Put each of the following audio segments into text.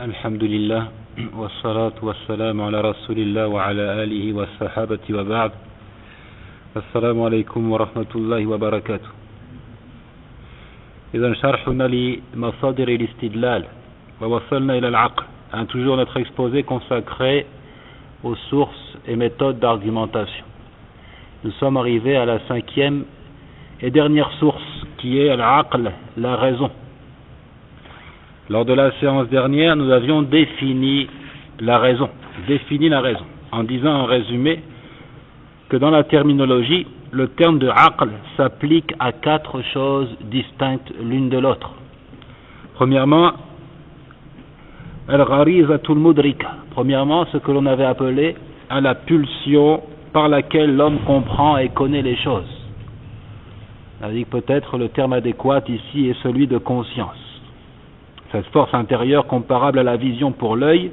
الحمد لله والصلاة والسلام على رسول الله وعلى آله والصحابة وبعد السلام عليكم ورحمة الله وبركاته. إذا شرحنا لمصادر الاستدلال ووصلنا إلى العقل. Toujours notre exposé consacré aux sources et méthodes d'argumentation. Nous sommes arrivés à la cinquième et dernière source qui est al-aql, la raison. Lors de la séance dernière, nous avions défini la raison, en disant en résumé que dans la terminologie, le terme de aql s'applique à quatre choses distinctes l'une de l'autre. Premièrement, al-gharizatul mudrika, premièrement ce que l'on avait appelé à la pulsion par laquelle l'homme comprend et connaît les choses. On a dit que peut-être le terme adéquat ici est celui de conscience. Cette force intérieure comparable à la vision pour l'œil,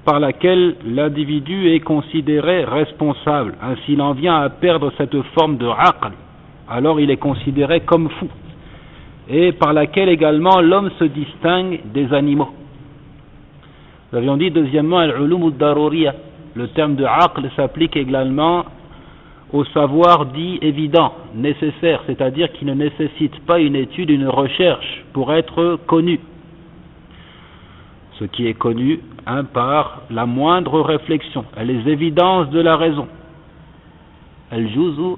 par laquelle l'individu est considéré responsable. S'il en vient à perdre cette forme de aql, alors il est considéré comme fou. Et par laquelle également l'homme se distingue des animaux. Nous avions dit deuxièmement al-ulum ad-daruriya. Le terme de aql s'applique également au savoir dit évident, nécessaire, c'est-à-dire qui ne nécessite pas une étude, une recherche pour être connu. Ce qui est connu par la moindre réflexion, les évidences de la raison. Al-juzu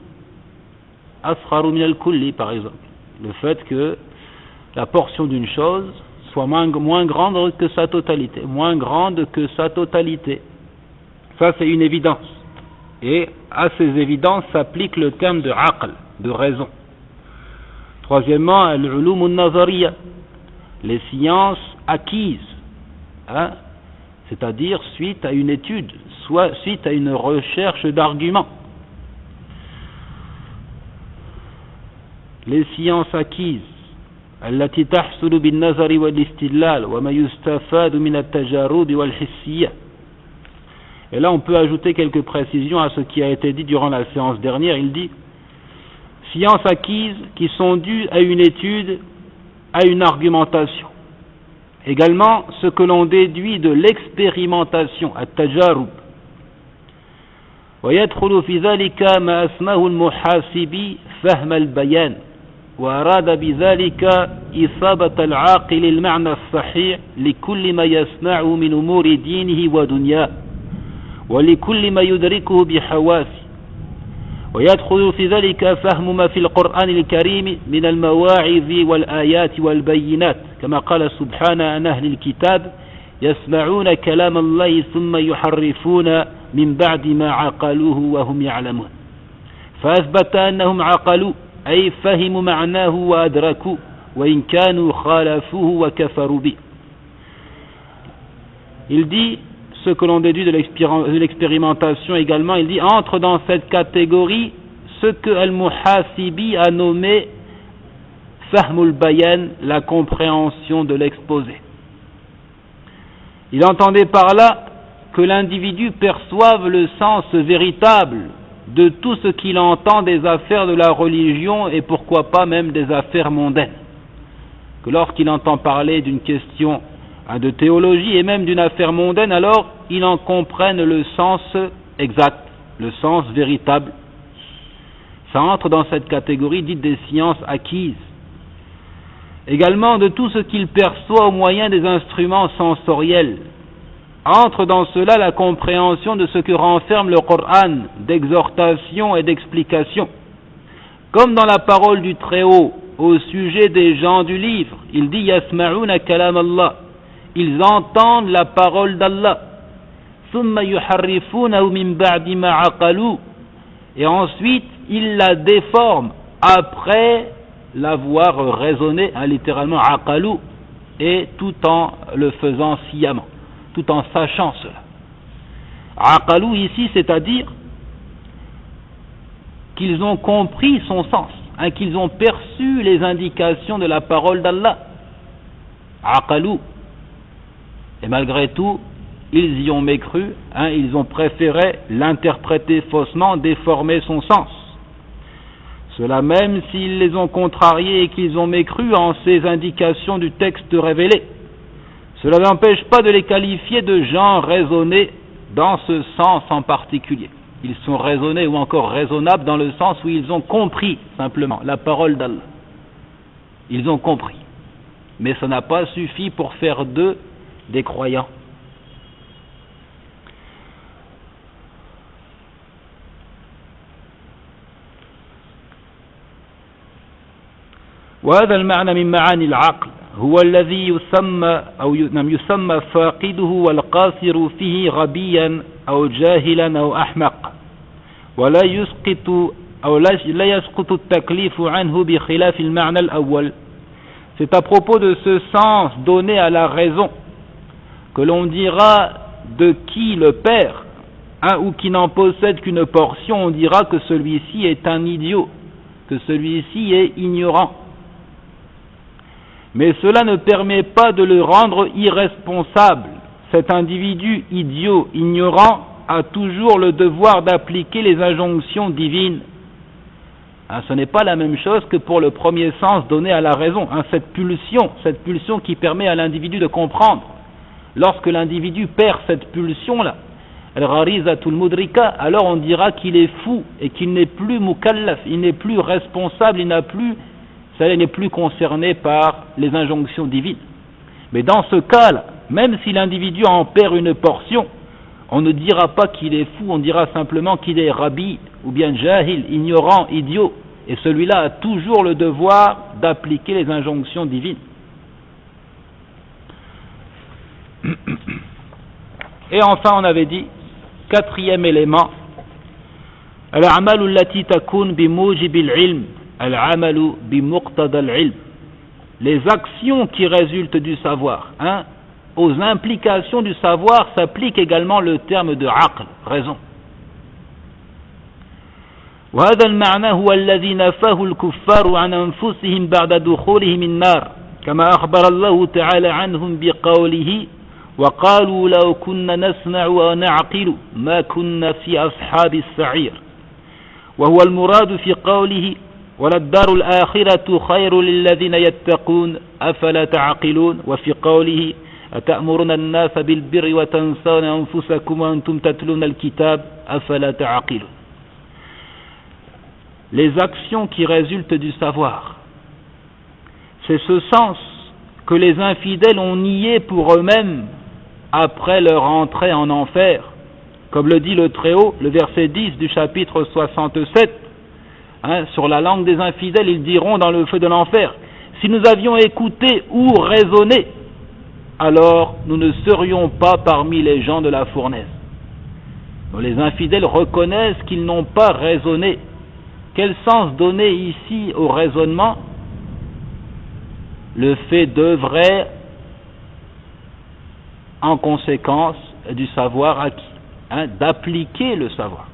asgharu min al-kulli, par exemple. Le fait que la portion d'une chose soit moins grande que sa totalité, Ça, c'est une évidence. Et à ces évidences s'applique le terme de aql, de raison. Troisièmement, al-ulum an-nazariya, les sciences acquises. C'est-à-dire suite à une étude, soit suite à une recherche d'arguments. Les sciences acquises, التي تحصل بالنظر والاستدلال وما يستفاد من التجارب والحسية. Et là on peut ajouter quelques précisions à ce qui a été dit durant la séance dernière. Il dit sciences acquises qui sont dues à une étude, à une argumentation. Également, ce que l'on déduit de l'expérimentation, at-tajarub. ويدخل في ذلك ما اسمه المحاسبي فهم البيان وأراد بذلك إصابة العاقل المعنى الصحيح لكل ما يسمعه من أمور دينه ودنياه ولكل ما يدركه بحواسه ويدخل في ذلك فهم ما في القرآن الكريم من المواعظ والآيات والبينات كما قال سبحانه عن أهل الكتاب يسمعون كلام الله ثم يحرفون من بعد ما عقلوه وهم يعلمون فأثبت أنهم عقلوا أي فهموا معناه وأدركوا وإن كانوا خالفوه وكفروا به. Il dit ce que l'on déduit de l'expérimentation également, il dit entre dans cette catégorie ce que Al-Muhasibi a nommé Fahmul Bayan, la compréhension de l'exposé. Il entendait par là que l'individu perçoive le sens véritable de tout ce qu'il entend des affaires de la religion et pourquoi pas même des affaires mondaines. Que lorsqu'il entend parler d'une question de théologie et même d'une affaire mondaine, alors il en comprenne le sens exact, le sens véritable. Ça entre dans cette catégorie dite des sciences acquises. Également de tout ce qu'il perçoit au moyen des instruments sensoriels. Entre dans cela la compréhension de ce que renferme le Coran d'exhortation et d'explication. Comme dans la parole du Très-Haut au sujet des gens du livre, il dit Yasma'una kalam Allah. Ils entendent la parole d'Allah. Thumma yuharrifunahu min ba'di ma aqalu. Et ensuite, ils la déforment après l'avoir raisonné, littéralement aqalu, et tout en le faisant sciemment, tout en sachant cela. Aqalu ici, c'est-à-dire qu'ils ont compris son sens, qu'ils ont perçu les indications de la parole d'Allah. Aqalu. Et malgré tout, ils y ont mécru, ils ont préféré l'interpréter faussement, déformer son sens. Cela même s'ils les ont contrariés et qu'ils ont mécru en ces indications du texte révélé. cela n'empêche pas de les qualifier de gens raisonnés dans ce sens en particulier. Ils sont raisonnés ou encore raisonnables dans le sens où ils ont compris simplement la parole d'Allah. Ils ont compris. Mais ça n'a pas suffi pour faire d'eux des croyants. وهذا المعنى من معاني العقل هو الذي يسمى فاقده والقاصر فيه غبيا أو جاهلا أو أحمق ولا يسقط التكليف عنه بخلاف المعنى الأول. C'est à propos de ce sens donné à la raison que l'on dira de qui le perd, ou qui n'en possède qu'une portion, on dira que celui-ci est un idiot, que celui-ci est ignorant. Mais cela ne permet pas de le rendre irresponsable. Cet individu idiot, ignorant, a toujours le devoir d'appliquer les injonctions divines. Ce n'est pas la même chose que pour le premier sens donné à la raison, cette pulsion qui permet à l'individu de comprendre. Lorsque l'individu perd cette pulsion-là, al-gharizatul mudrika, alors on dira qu'il est fou et qu'il n'est plus mukallaf, il n'est plus responsable, il n'est plus concerné par les injonctions divines. Mais dans ce cas-là, même si l'individu en perd une portion, on ne dira pas qu'il est fou, on dira simplement qu'il est rabi ou bien jahil, ignorant, idiot. Et celui-là a toujours le devoir d'appliquer les injonctions divines. Et enfin, on avait dit, quatrième élément, al-amalu allati takun bi mujib al-ilm, al-amalu bi muqtada al-ilm. Les actions qui résultent du savoir, aux implications du savoir s'applique également le terme de aql, raison. وهذا المعنى هو الذي نفاه الكفار عن أنفسهم بعد دخولهم النار كما أخبر الله تعالى عنهم بقوله وقالوا لو كنا نسمع ونعقل ما كنا في أصحاب السعير وهو المراد في قوله وللدار الآخرة خير للذين يتقون أفلا تعقلون وفي قوله أتأمرون الناس بالبر وتنسون أنفسكم وأنتم تتلون الكتاب أفلا تعقلون. Les actions qui résultent du savoir, c'est ce sens que les infidèles ont nié pour eux-mêmes après leur entrée en enfer, comme le dit le Très-Haut, le verset 10 du chapitre 67, sur la langue des infidèles, ils diront dans le feu de l'enfer, si nous avions écouté ou raisonné, alors nous ne serions pas parmi les gens de la fournaise. Donc, les infidèles reconnaissent qu'ils n'ont pas raisonné. Quel sens donner ici au raisonnement? Le fait d'œuvrer en conséquence du savoir acquis, d'appliquer le savoir.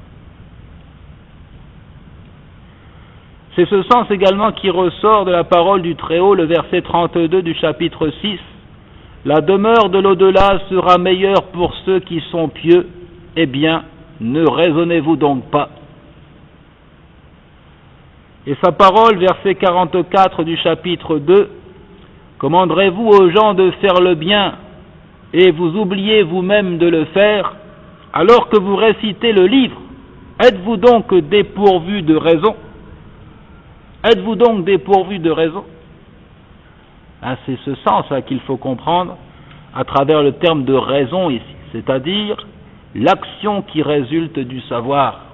C'est ce sens également qui ressort de la parole du Très-Haut, le verset 32 du chapitre 6. La demeure de l'au-delà sera meilleure pour ceux qui sont pieux. Eh bien, ne raisonnez-vous donc pas? Et sa parole, verset 44 du chapitre 2, commanderez-vous aux gens de faire le bien et vous oubliez vous-même de le faire, alors que vous récitez le livre? Êtes-vous donc dépourvu de raison? Êtes-vous donc dépourvu de raison? C'est ce sens qu'il faut comprendre à travers le terme de raison ici, c'est-à-dire l'action qui résulte du savoir.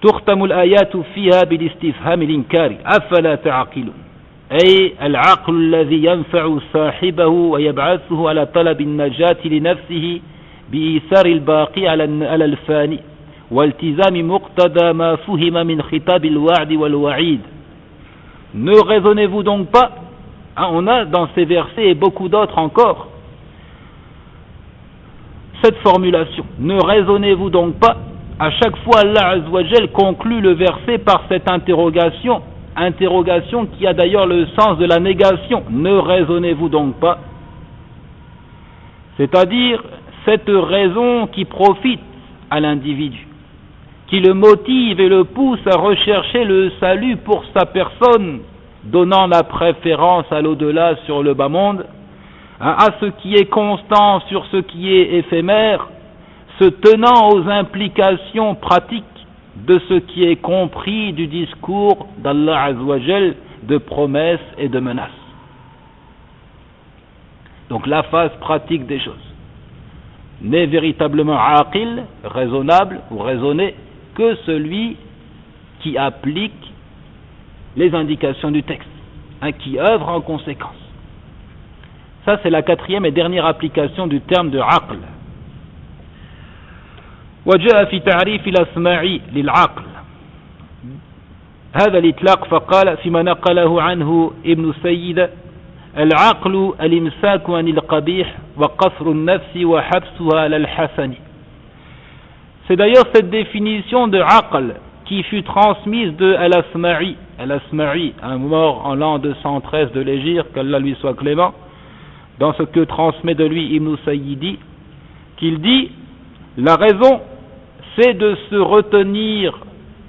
تختم الآيات فيها بالاستفهام الإنكاري أفلا تعقلون أي العقل الذي ينفع صاحبه ويبعثه على طلب النجاة لنفسه بإيثار الباقي على الفاني والتزام مقتضى ما فهم من خطاب الوعد والوعيد. Ne raisonnez-vous donc pas? On a dans ces versets et beaucoup d'autres encore cette formulation. Ne raisonnez-vous donc pas? À chaque fois, Allah Azza wa Jal conclut le verset par cette interrogation qui a d'ailleurs le sens de la négation. Ne raisonnez-vous donc pas? C'est-à-dire cette raison qui profite à l'individu, qui le motive et le pousse à rechercher le salut pour sa personne, donnant la préférence à l'au-delà sur le bas monde, à ce qui est constant sur ce qui est éphémère, se tenant aux implications pratiques de ce qui est compris du discours d'Allah Azzawajal de promesses et de menaces. Donc la phase pratique des choses n'est véritablement aqil, raisonnable ou raisonné, que celui qui applique les indications du texte, qui œuvre en conséquence. Ça, c'est la quatrième et dernière application du terme de aql. وجاء في تعريف الأسماع للعقل هذا الإطلاق فقال فيما نقله عنه ابن سيد العقل الإمساك عن القبيح وقصر النفس وحبسها على الحسن. C'est d'ailleurs cette définition de aql qui fut transmise de Al-Asma'i, un mort en l'an 213 de l'Hégire, qu'Allah lui soit clément, dans ce que transmet de lui Ibn Sayyidi, qu'il dit: la raison, c'est de se retenir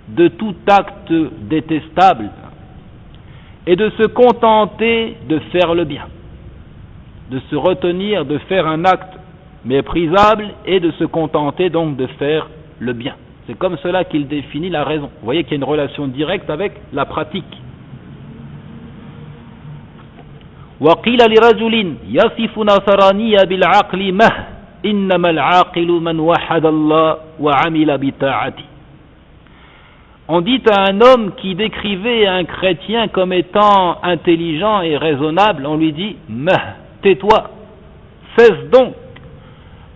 de tout acte détestable et de se contenter de faire le bien. De se retenir de faire un acte méprisable et de se contenter donc de faire le bien. C'est comme cela qu'il définit la raison. Vous voyez qu'il y a une relation directe avec la pratique. وقيل لرجل يصف نصرانية بالعقل مه إنما العاقل من وحد الله وعمل بطاعته. On dit à un homme qui décrivait un chrétien comme étant intelligent et raisonnable, on lui dit: meh, tais-toi, cesse donc.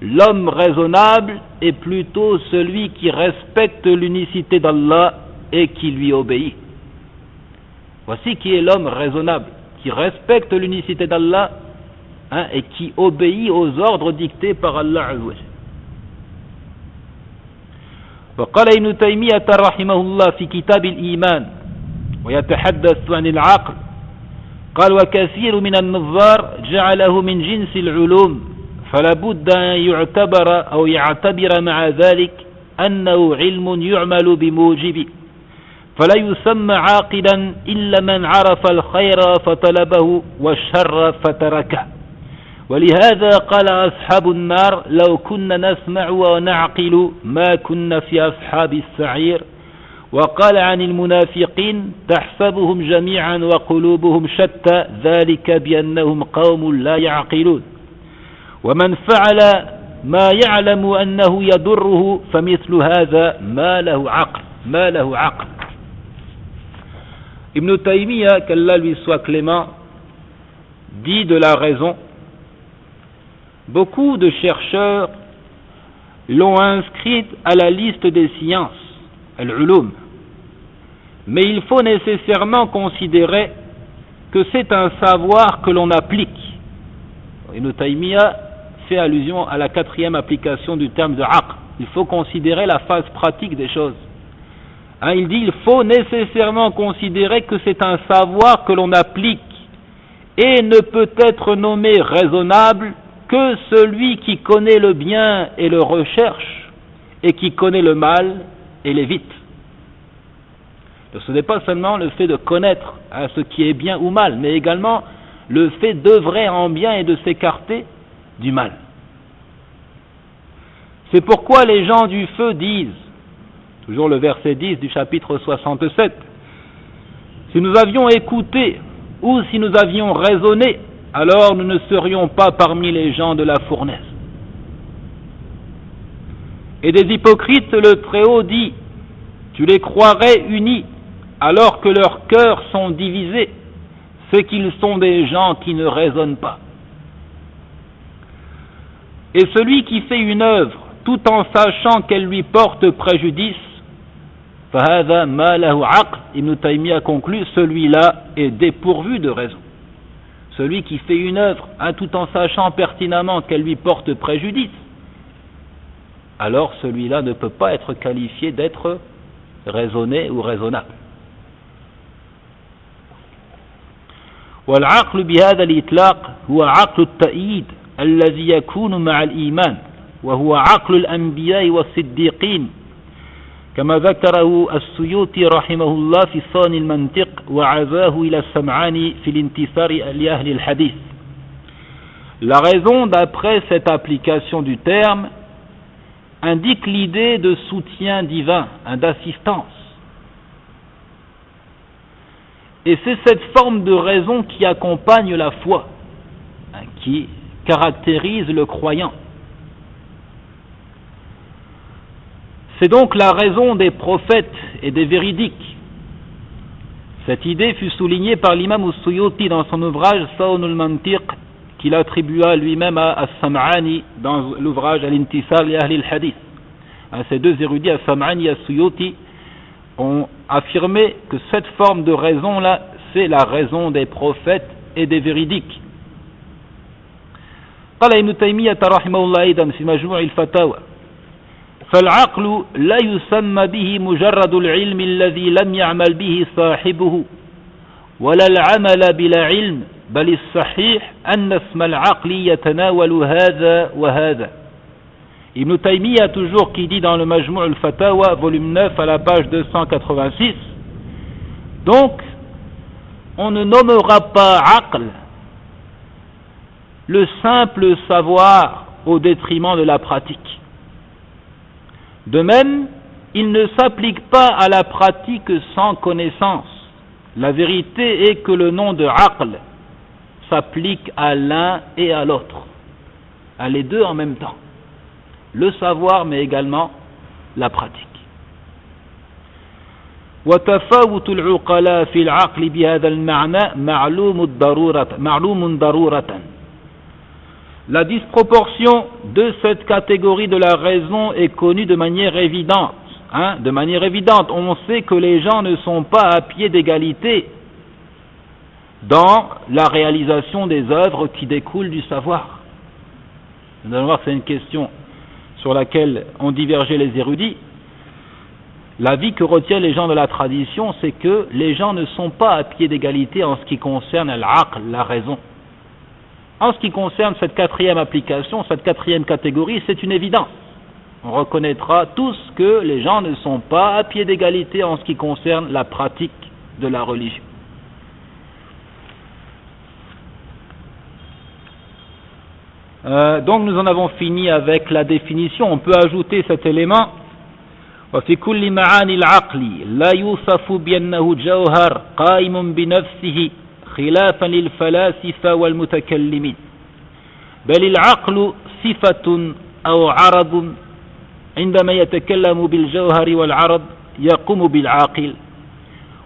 L'homme raisonnable est plutôt celui qui respecte l'unicité d'Allah et qui lui obéit. Voici qui est l'homme raisonnable, qui respecte l'unicité d'Allah et qui obéit aux ordres dictés par Allah Azza wa Jalla. وقال ابن تيمية رحمه الله في كتاب الإيمان ويتحدث عن العقل قال: وكثير من النظار جعله من جنس العلوم فلا بد أن يعتبر أو يعتبر مع ذلك أنه علم يعمل بموجبه فلا يسمى عاقلا إلا من عرف الخير فطلبه والشر فتركه. ولهذا قال أصحاب النار: لو كنا نسمع ونعقل ما كنا في أصحاب السعير. وقال عن المنافقين: تحسبهم جميعا وقلوبهم شتى ذلك بأنهم قوم لا يعقلون. ومن فعل ما يعلم أنه يضره فمثل هذا ما له عقل. Ibn Taymiyyah, qu'Allah lui soit clément, dit de la raison: beaucoup de chercheurs l'ont inscrite à la liste des sciences, al-ulum, mais il faut nécessairement considérer que c'est un savoir que l'on applique. Ibn Taymiyyah fait allusion à la quatrième application du terme de aql. Il faut considérer la phase pratique des choses. Il dit: il faut nécessairement considérer que c'est un savoir que l'on applique et ne peut être nommé raisonnable que celui qui connaît le bien et le recherche et qui connaît le mal et l'évite. Donc ce n'est pas seulement le fait de connaître ce qui est bien ou mal, mais également le fait d'œuvrer en bien et de s'écarter du mal. C'est pourquoi les gens du feu disent, toujours le verset 10 du chapitre 67, si nous avions écouté ou si nous avions raisonné, alors nous ne serions pas parmi les gens de la fournaise. Et des hypocrites, le Très-Haut dit: tu les croirais unis, alors que leurs cœurs sont divisés, c'est qu'ils sont des gens qui ne raisonnent pas. Et celui qui fait une œuvre tout en sachant qu'elle lui porte préjudice, فَهَذَا مَا لَهُ عَقْلٌ, Ibn Taymiyyah conclut, celui-là est dépourvu de raison. Celui qui fait une œuvre tout en sachant pertinemment qu'elle lui porte préjudice, alors celui-là ne peut pas être qualifié d'être raisonné ou raisonnable. والعقل بهذا الإطلاق هو عقل التأييد الذي يكون مع الإيمان وهو عقل الأنبياء والصديقين كما ذكره السيوطي رحمه الله في صان المنطق وعزاه إلى السمعاني في الانتصار لأهل الحديث. La raison, d'après cette application du terme, indique l'idée de soutien divin, d'assistance. Et c'est cette forme de raison qui accompagne la foi, qui caractérise le croyant. C'est donc la raison des prophètes et des véridiques. Cette idée fut soulignée par l'imam As-Suyuti dans son ouvrage Sawn al-Mantiq, qu'il attribua lui-même à As-Sam'ani dans l'ouvrage Al-Intisar li Ahli al-Hadith. Ces deux érudits, As-Sam'ani et As-Suyuti, ont affirmé que cette forme de raison-là, c'est la raison des prophètes et des véridiques. قال ابن تيمية رحمه الله أيضا في مجموع الفتاوى: فالعقل لا يسمى به مجرد العلم الذي لم يعمل به صاحبه ولا العمل بلا علم، بل الصحيح أن اسم العقل يتناول هذا وهذا. Ibn Taymiyyah toujours qui dit dans le Majmou' al-Fatawa, volume 9 à la page 286, donc on ne nommera pas aql le simple savoir au détriment de la pratique. De même, il ne s'applique pas à la pratique sans connaissance. La vérité est que le nom de aql s'applique à l'un et à l'autre, à les deux en même temps. Le savoir mais également la pratique. وتفاوت العقلاء في العقل بهذا المعنى معلوم ضرورة. La disproportion de cette catégorie de la raison est connue de manière évidente. De manière évidente, on sait que les gens ne sont pas à pied d'égalité dans la réalisation des œuvres qui découlent du savoir. Nous allons voir que c'est une question sur laquelle ont divergé les érudits. L'avis que retiennent les gens de la tradition, c'est que les gens ne sont pas à pied d'égalité en ce qui concerne l'aql, la raison. En ce qui concerne cette quatrième application, cette quatrième catégorie, c'est une évidence. On reconnaîtra tous que les gens ne sont pas à pied d'égalité en ce qui concerne la pratique de la religion. Donc nous en avons fini avec la définition. On peut ajouter cet élément: وفي كل معاني العقل لا يوصف بأنه جوهر قائم بنفسه خلافا للفلاسفة والمتكلمين، بل العقل صفة أو عرض، عندما يتكلم بالجوهر والعرض يقوم بالعاقل،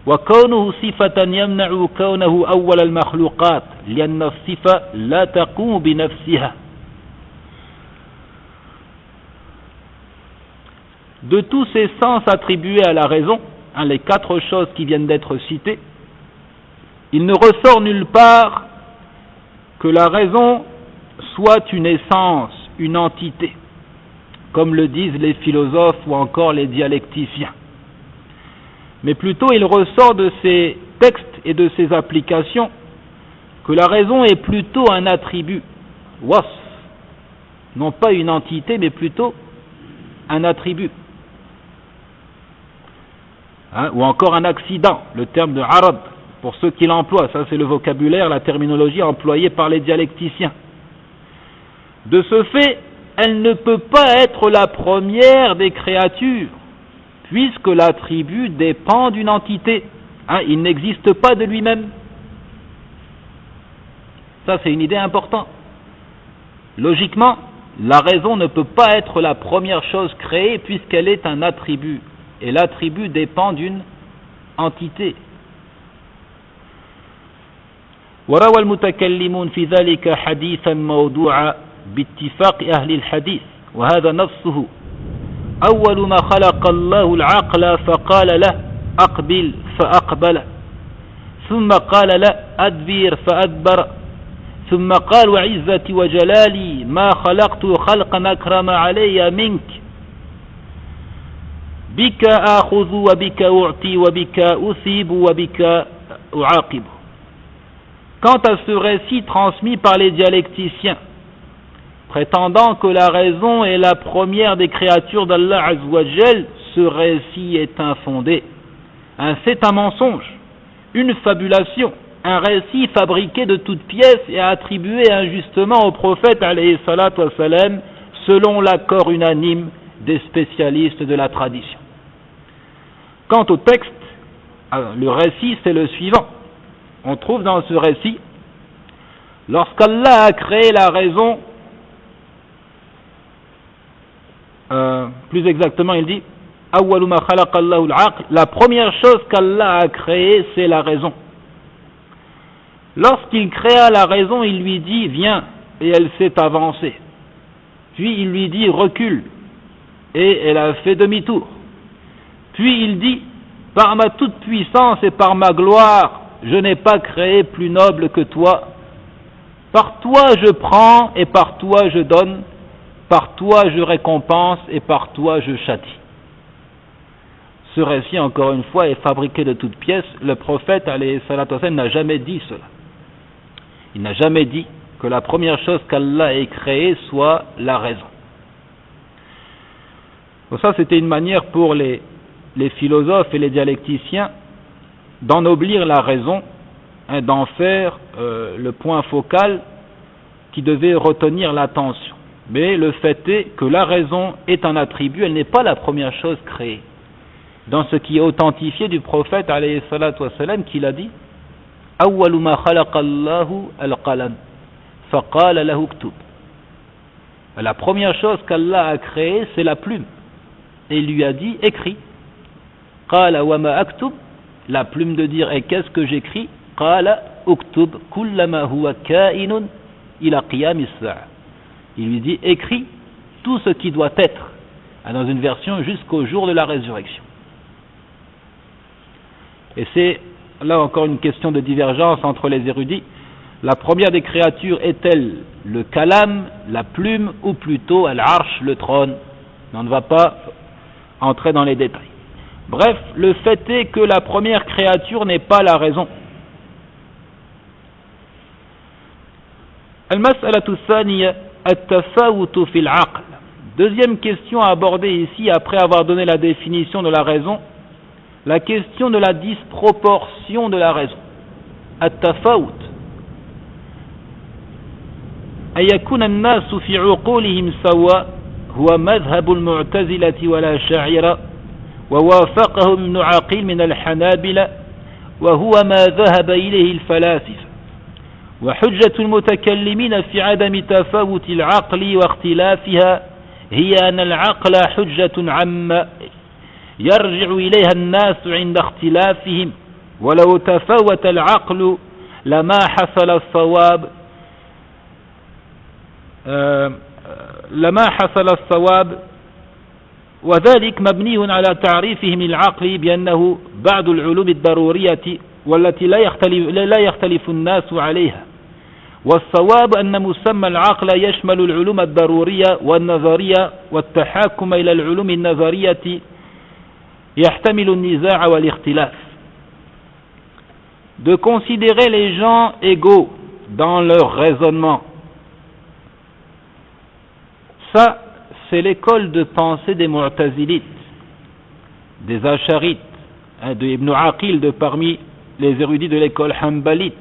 وكونه صفة يمنع كونه أول المخلوقات لأن الصفة لا تقوم بنفسها. De tous ces sens attribués à la raison, les quatre choses qui viennent d'être citées, il ne ressort nulle part que la raison soit une essence, une entité, comme le disent les philosophes ou encore les dialecticiens. Mais plutôt il ressort de ces textes et de ces applications que la raison est plutôt un attribut, wasf, non pas une entité mais plutôt un attribut. Ou encore un accident, le terme de arad, pour ceux qui l'emploient, ça c'est le vocabulaire, la terminologie employée par les dialecticiens. De ce fait, elle ne peut pas être la première des créatures, puisque l'attribut dépend d'une entité. Il n'existe pas de lui-même. Ça c'est une idée importante. Logiquement, la raison ne peut pas être la première chose créée puisqu'elle est un attribut. Et l'attribut dépend d'une entité. وروى المتكلمون في ذلك حديثا موضوعا باتفاق أهل الحديث وهذا نصه: أول ما خلق الله العقل فقال له أقبل فأقبل، ثم قال له أدبر فأدبر، ثم قال وعزتي وجلالي ما خلقت خلقا أكرم علي منك، بك آخذ وبك أعطي وبك أثيب وبك أعاقب. Quant à ce récit transmis par les dialecticiens, prétendant que la raison est la première des créatures d'Allah Azzawajal, ce récit est infondé. C'est un mensonge, une fabulation, un récit fabriqué de toutes pièces et attribué injustement au prophète alayhi salatu wassalam, selon l'accord unanime des spécialistes de la tradition. Quant au texte, le récit c'est le suivant. On trouve dans ce récit, lorsqu'Allah a créé la raison, plus exactement il dit, awwalu ma khalaqa Allahu al-aql, la première chose qu'Allah a créée c'est la raison. Lorsqu'il créa la raison, il lui dit viens, et elle s'est avancée. Puis il lui dit recule, et elle a fait demi-tour. Puis il dit par ma toute puissance et par ma gloire, je n'ai pas créé plus noble que toi. Par toi je prends et par toi je donne, par toi je récompense et par toi je châtie. Ce récit, encore une fois, est fabriqué de toutes pièces. Le prophète, alayhi salatu wassalam, n'a jamais dit cela. Il n'a jamais dit que la première chose qu'Allah ait créée soit la raison. Donc ça, c'était une manière pour les philosophes et les dialecticiens d'ennoblir la raison, d'en faire le point focal qui devait retenir l'attention. Mais le fait est que la raison est un attribut, elle n'est pas la première chose créée. Dans ce qui est authentifié du prophète alayhi salatu wassalam, qu'il a dit awwalu ma khalaqa Allahu al-qalam faqala lahu uktub. La première chose qu'Allah a créée c'est la plume et il lui a dit écris. Qala wa ma aktub, la plume de dire et qu'est-ce que j'écris? Qala uktub kullama huwa kainun ila qiyam as-sa'a. Il lui dit écris tout ce qui doit être, dans une version jusqu'au jour de la résurrection. Et c'est là encore une question de divergence entre les érudits. La première des créatures est-elle le kalam, la plume, ou plutôt al-arsh, le trône? On ne va pas entrer dans les détails. Bref, le fait est que la première créature n'est pas la raison. Al-mas'alatu thaniya at-tafawutu fil aql. Deuxième question à aborder ici après avoir donné la définition de la raison, la question de la disproportion de la raison. At-tafawut. An yakuna an-nasu fi 'uqulihim sawa huwa madhhab al-mu'tazila wa la sha'ira wa wafaqahum ibn Aqil min al-Hanabila wa huwa ma dhahaba ilayhi al-falasifa wa hujjatu al-mutakallimin fi 'adami tafawut al-'aqli wa ikhtilafiha hiya an al-'aqla hujjatun 'amma يرجع إليها الناس عند اختلافهم ولو تفاوت العقل لما حصل الصواب وذلك مبني على تعريفهم العقل بأنه بعض العلوم الضرورية والتي لا يختلف الناس عليها والصواب أن مسمى العقل يشمل العلوم الضرورية والنظرية والتحاكم إلى العلوم النظرية يحتمل النزاع والاختلاف. De considérer les gens égaux dans leur raisonnement. Ça, c'est l'école de pensée des Mu'tazilites, des Asharites, de Ibn Aqil, de parmi les érudits de l'école Hanbalite.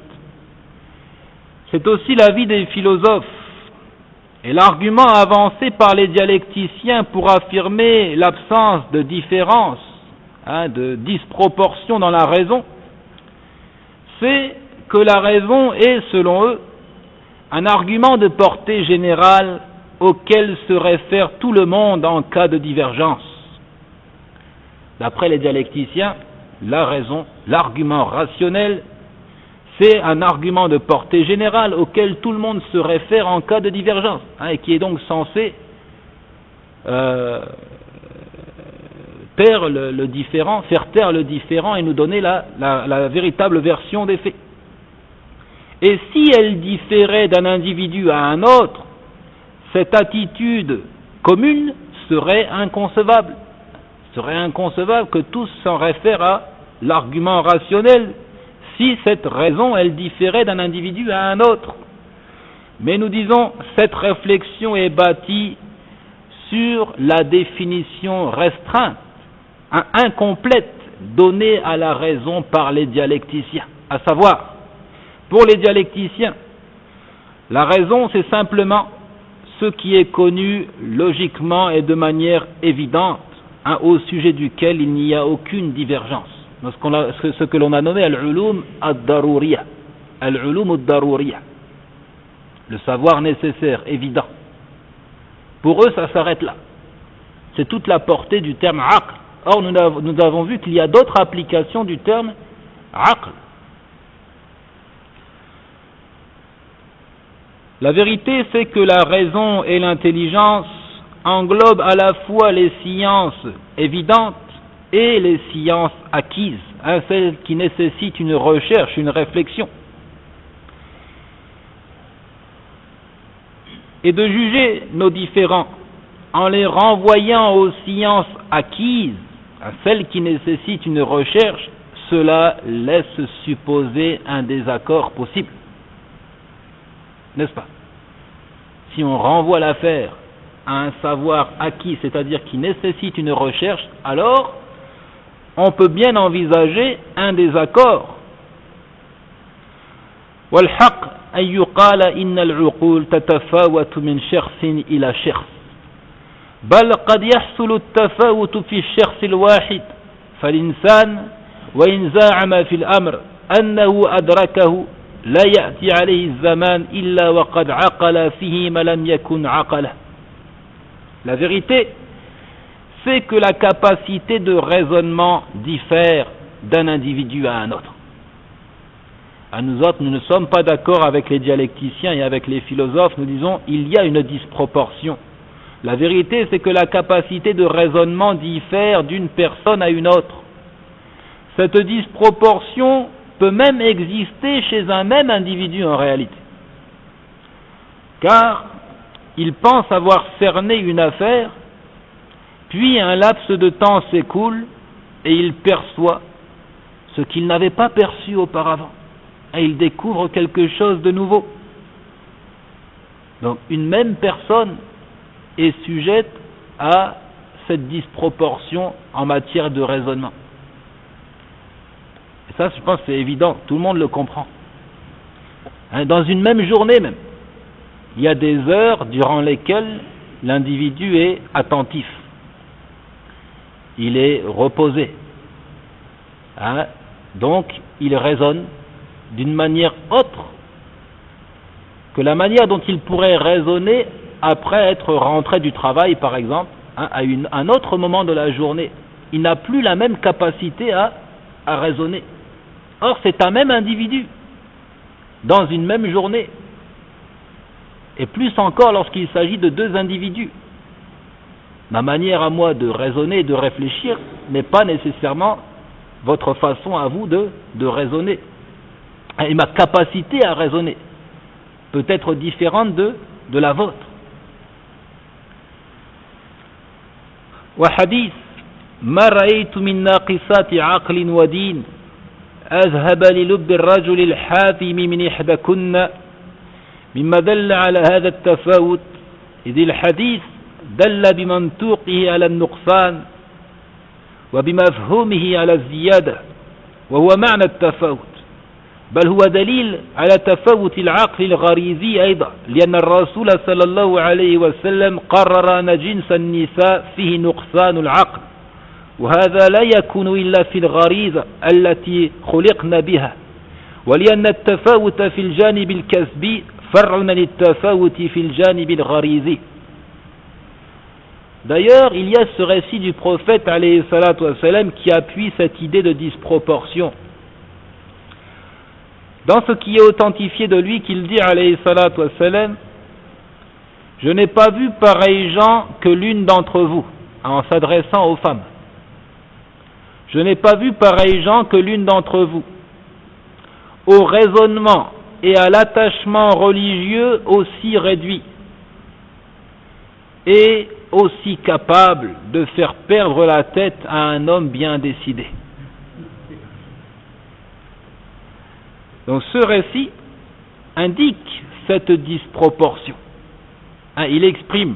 C'est aussi l'avis des philosophes et l'argument avancé par les dialecticiens pour affirmer l'absence de différence, de disproportion dans la raison, c'est que la raison est, selon eux, un argument de portée générale auquel se réfère tout le monde en cas de divergence. D'après les dialecticiens, la raison, l'argument rationnel, c'est un argument de portée générale auquel tout le monde se réfère en cas de divergence, et qui est donc censé faire taire le différent et nous donner la véritable version des faits. Et si elle différait d'un individu à un autre, cette attitude commune serait inconcevable. Serait inconcevable que tous s'en réfèrent à l'argument rationnel si cette raison elle différait d'un individu à un autre. Mais nous disons, cette réflexion est bâtie sur la définition restreinte, incomplète, donnée à la raison par les dialecticiens, à savoir Pour les dialecticiens, la raison, c'est simplement ce qui est connu logiquement et de manière évidente, au sujet duquel il n'y a aucune divergence. Ce que l'on a nommé al-ulum ad-daruriya. Al-ulum ad-daruriya. Le savoir nécessaire, évident. Pour eux, ça s'arrête là. C'est toute la portée du terme aql. Or, nous avons vu qu'il y a d'autres applications du terme aql. La vérité, c'est que la raison et l'intelligence englobent à la fois les sciences évidentes et les sciences acquises, celles qui nécessitent une recherche, une réflexion. Et de juger nos différends en les renvoyant aux sciences acquises, à celles qui nécessitent une recherche, cela laisse supposer un désaccord possible. N'est-ce pas? Si on renvoie l'affaire à un savoir acquis, c'est-à-dire qui nécessite une recherche, alors on peut bien envisager un désaccord. والحق أن يقال إن العقول تتفاوت من شخص إلى شخص بل قد يحصل التفاوت في الشخص الواحد فالإنسان وإن زعم في الأمر أنه أدركه لا يأتي عليه الزمان إلا وقد عقل فيه ما لم يكن عقله. La vérité, c'est que la capacité de raisonnement diffère d'un individu à un autre. À nous autres, nous ne sommes pas d'accord avec les dialecticiens et avec les philosophes. Nous disons il y a une disproportion. La vérité, c'est que la capacité de raisonnement diffère d'une personne à une autre. Cette disproportion peut même exister chez un même individu en réalité. Car il pense avoir cerné une affaire, puis un laps de temps s'écoule et il perçoit ce qu'il n'avait pas perçu auparavant. Et il découvre quelque chose de nouveau. Donc une même personne est sujette à cette disproportion en matière de raisonnement. Et ça, je pense, c'est évident, tout le monde le comprend. Dans une même journée même, il y a des heures durant lesquelles l'individu est attentif. Il est reposé. Donc, il raisonne d'une manière autre que la manière dont il pourrait raisonner après être rentré du travail, par exemple, à un autre moment de la journée. Il n'a plus la même capacité à raisonner. Or, c'est un même individu, dans une même journée, et plus encore lorsqu'il s'agit de deux individus. Ma manière à moi de raisonner et de réfléchir n'est pas nécessairement votre façon à vous de raisonner. Et ma capacité à raisonner peut être différente de la vôtre. وحديث ما رأيت من ناقصات عقل ودين أذهب للب الرجل الحاثم من إحداكن مما دل على هذا التفاوت إذ الحديث دل بمنطوقه على النقصان وبمفهومه على الزيادة وهو معنى التفاوت بل هو دليل على تفاوت العقل الغريزي أيضا لأن الرسول صلى الله عليه وسلم قرر أن جنس النساء فيه نقصان العقل وهذا لا يكون إلا في الغريزة التي خلقنا بها ولأن التفاوت في الجانب الكسبي فرع للتفاوت في الجانب الغريزي. D'ailleurs, il y a ce récit du prophète alayhi salatu wassalam qui appuie cette idée de disproportion. Dans ce qui est authentifié de lui, qu'il dit alayhi salatu wassalam, je n'ai pas vu pareils gens que l'une d'entre vous, en s'adressant aux femmes. Je n'ai pas vu pareils gens que l'une d'entre vous, au raisonnement et à l'attachement religieux aussi réduit, et aussi capable de faire perdre la tête à un homme bien décidé. Donc ce récit indique cette disproportion. Il exprime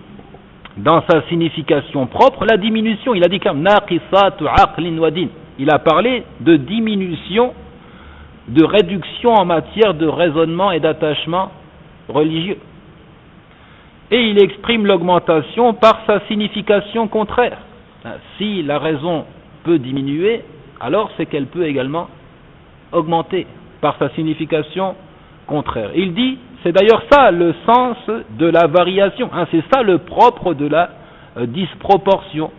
dans sa signification propre la diminution. Il a dit comme naqisatu aqlin wa din. Il a parlé de diminution de réduction en matière de raisonnement et d'attachement religieux. Et il exprime l'augmentation par sa signification contraire. Si la raison peut diminuer, alors c'est qu'elle peut également augmenter par sa signification contraire. Il dit, c'est d'ailleurs ça le sens de la variation, c'est ça le propre de la disproportion.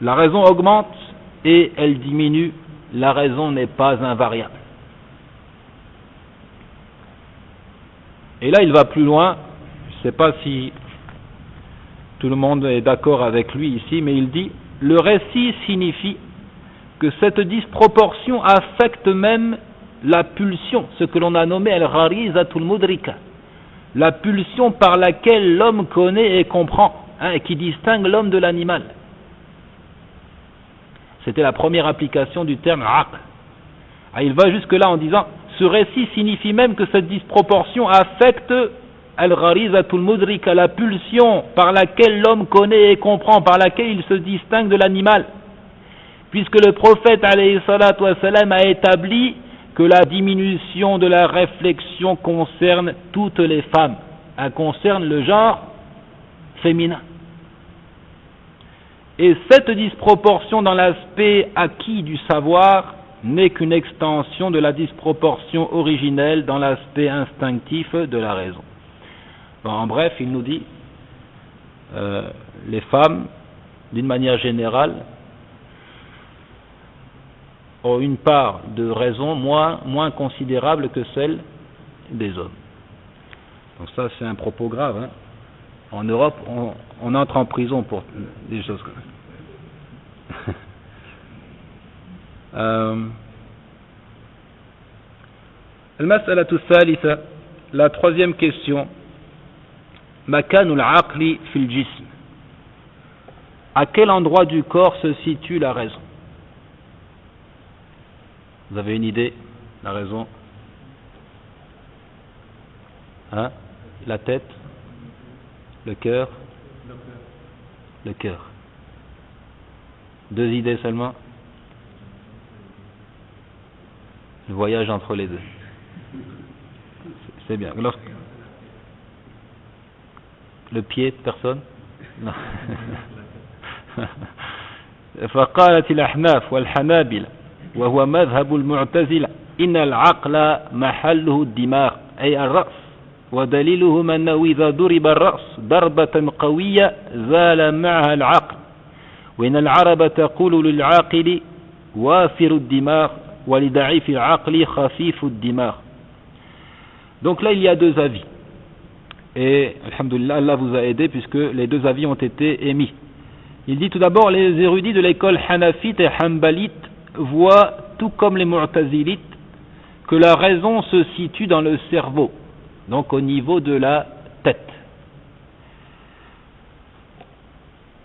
La raison augmente et elle diminue, la raison n'est pas invariable. Et là il va plus loin, je ne sais pas si tout le monde est d'accord avec lui ici, mais il dit, le récit signifie que cette disproportion affecte même la pulsion, ce que l'on a nommé al-gharizatul mudrika, la pulsion par laquelle l'homme connaît et comprend, et qui distingue l'homme de l'animal. C'était la première application du terme aql. Il va jusque là en disant, ce récit signifie même que cette disproportion affecte al-gharizatul mudrika, la pulsion par laquelle l'homme connaît et comprend, par laquelle il se distingue de l'animal. Puisque le prophète alayhi salatu wassalam a établi que la diminution de la réflexion concerne toutes les femmes, elle concerne le genre féminin. Et cette disproportion dans l'aspect acquis du savoir n'est qu'une extension de la disproportion originelle dans l'aspect instinctif de la raison. Bon, en bref, il nous dit, les femmes, d'une manière générale, ont une part de raison moins considérable que celle des hommes. Donc ça, c'est un propos grave. En Europe, on entre en prison pour des choses comme ça. Al-mas'alatu thalitha, la troisième question, makanul aqli fil jism. À quel endroit du corps se situe la raison? Vous avez une idée? La raison? La tête? Le cœur? Le cœur. Deux idées seulement? Le voyage entre les deux. C'est bien. Le pied, personne? Non. فقالت الأحناف والحنابلة وهو مذهب المعتزلة إن العقل محله الدماغ أي الرأس ودليلهم أنه إذا ضرب الرأس ضربة قوية زال معها العقل وإن العرب تقول للعاقل وافر الدماغ ولضعيف العقل خفيف الدماغ. Donc là il y a deux avis et alhamdoulilah Allah vous a aidé puisque les deux avis ont été émis. Il dit tout d'abord, les érudits de l'école hanafite et hanbalite voient, tout comme les mu'tazilites, que la raison se situe dans le cerveau, donc au niveau de la tête.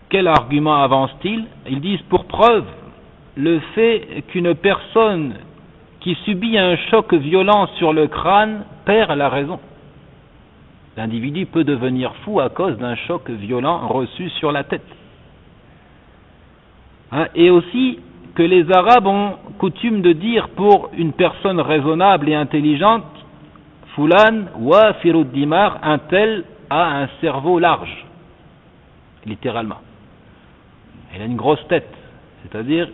Quel argument avance-t-il? Ils disent pour preuve le fait qu'une personne qui subit un choc violent sur le crâne perd la raison. L'individu peut devenir fou à cause d'un choc violent reçu sur la tête. Et aussi que les Arabes ont coutume de dire pour une personne raisonnable et intelligente, Fulan wa firud dimar, un tel a un cerveau large, littéralement. Il a une grosse tête, c'est-à-dire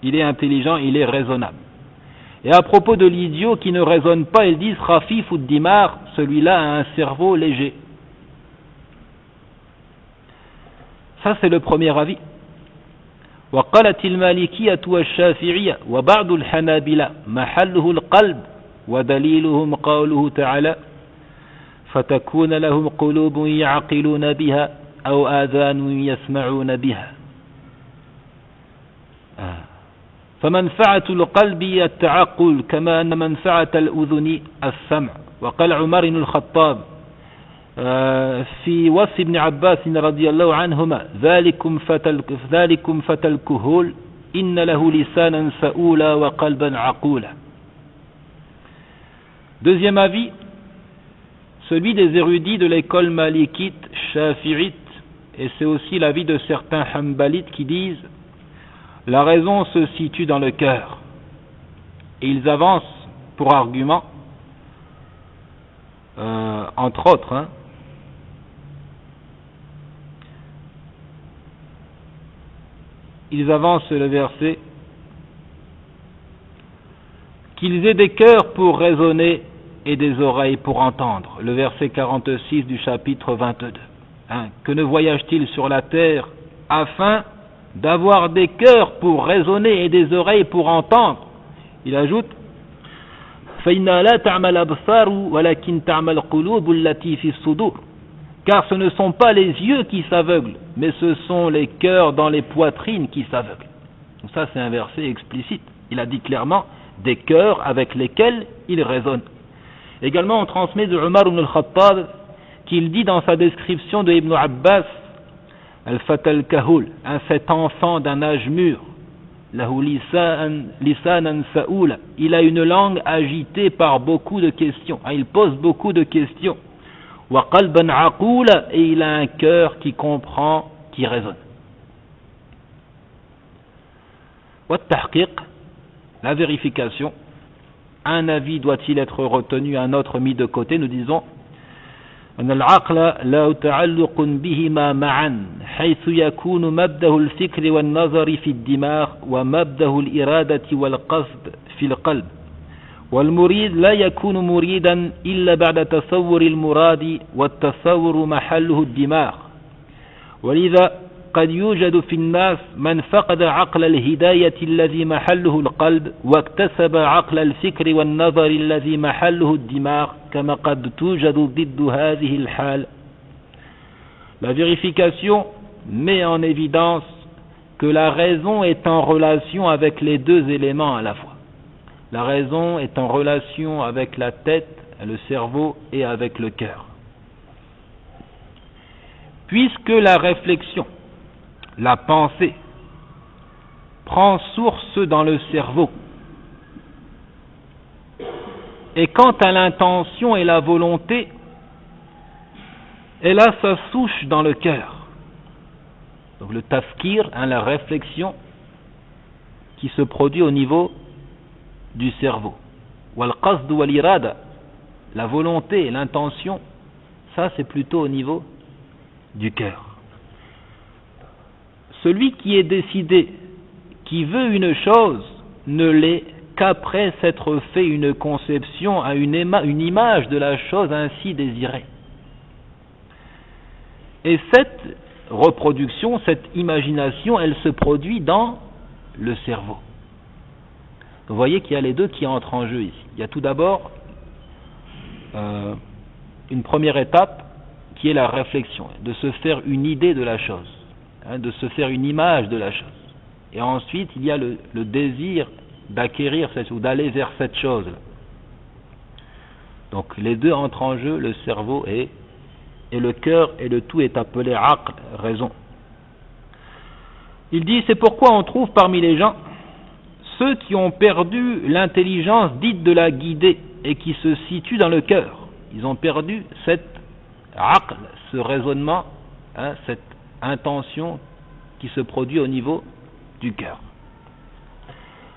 il est intelligent, il est raisonnable. Et à propos de l'idiot qui ne raisonne pas, ils disent Khafif ou dimar, celui-là a un cerveau léger. Ça c'est le premier avis. وقالت المالكية والشافعية وبعض الحنابلة محله القلب ودليلهم قوله تعالى فتكون لهم قلوب يعقلون بها أو آذان يسمعون بها فمنفعة القلب التعقل كما أن منفعة الأذن السمع. وقال عمر بن الخطاب في وصف ابن عباس رضي الله عنهما ذلكم فتى الكهول إن له لسانا سؤولا وقلبا عقولا. Deuxième avis, celui des érudits de l'école malikite, shafi'ite, et c'est aussi l'avis de certains hanbalites qui disent la raison se situe dans le cœur. Et ils avancent pour argument, entre autres, ils avancent le verset qu'ils aient des cœurs pour raisonner et des oreilles pour entendre. Le verset 46 du chapitre 22. Que ne voyage-t-il sur la terre afin d'avoir des cœurs pour raisonner et des oreilles pour entendre? Il ajoute فَإِنَّا لَا تَعْمَى الْأَبْصَارُ وَلَكِنْ تَعْمَى الْقُلُوبُ الَّتِي فِي الصُّدُورِ. Car ce ne sont pas les yeux qui s'aveuglent, mais ce sont les cœurs dans les poitrines qui s'aveuglent. Donc ça c'est un verset explicite. Il a dit clairement des cœurs avec lesquels il raisonne. Également on transmet de Umar ibn al-Khattab qu'il dit dans sa description de Ibn Abbas Al-Fata al-Kahul, cet enfant d'un âge mûr, lahu lisanan sa'ula, il a une langue agitée par beaucoup de questions, il pose beaucoup de questions, wa qalban aqula, et il a un cœur qui comprend, qui raisonne. Wa tahqiq, la vérification, un avis doit-il être retenu, un autre mis de côté? Nous disons أن العقل لا تعلق بهما معا حيث يكون مبدأ الفكر والنظر في الدماغ ومبدأ الإرادة والقصد في القلب والمريد لا يكون مريدا إلا بعد تصور المراد والتصور محله الدماغ ولذا قد يوجد في الناس من فقد عقل الهداية الذي محله القلب واكتسب عقل الفكر والنظر الذي محله الدماغ كما قد توجد ضد هذه الحال. La vérification met en évidence que la raison est en relation avec les deux éléments à la fois. La raison est en relation avec la tête, le cerveau et avec le cœur. Puisque la réflexion, la pensée, prend source dans le cerveau, et quant à l'intention et la volonté, elle a sa souche dans le cœur. Donc le tafkir, la réflexion qui se produit au niveau du cerveau. Wal qasd wal irada, la volonté et l'intention, ça c'est plutôt au niveau du cœur. Celui qui est décidé, qui veut une chose, ne l'est qu'après s'être fait une conception, une image de la chose ainsi désirée. Et cette reproduction, cette imagination, elle se produit dans le cerveau. Vous voyez qu'il y a les deux qui entrent en jeu ici. Il y a tout d'abord une première étape qui est la réflexion, de se faire une idée de la chose, de se faire une image de la chose. Et ensuite, il y a le désir d'acquérir ou d'aller vers cette chose. Donc les deux entrent en jeu, le cerveau et le cœur, et le tout est appelé aql, raison. Il dit, c'est pourquoi on trouve parmi les gens ceux qui ont perdu l'intelligence dite de la guider et qui se situe dans le cœur. Ils ont perdu cette aql, ce raisonnement, cette intention qui se produit au niveau du cœur.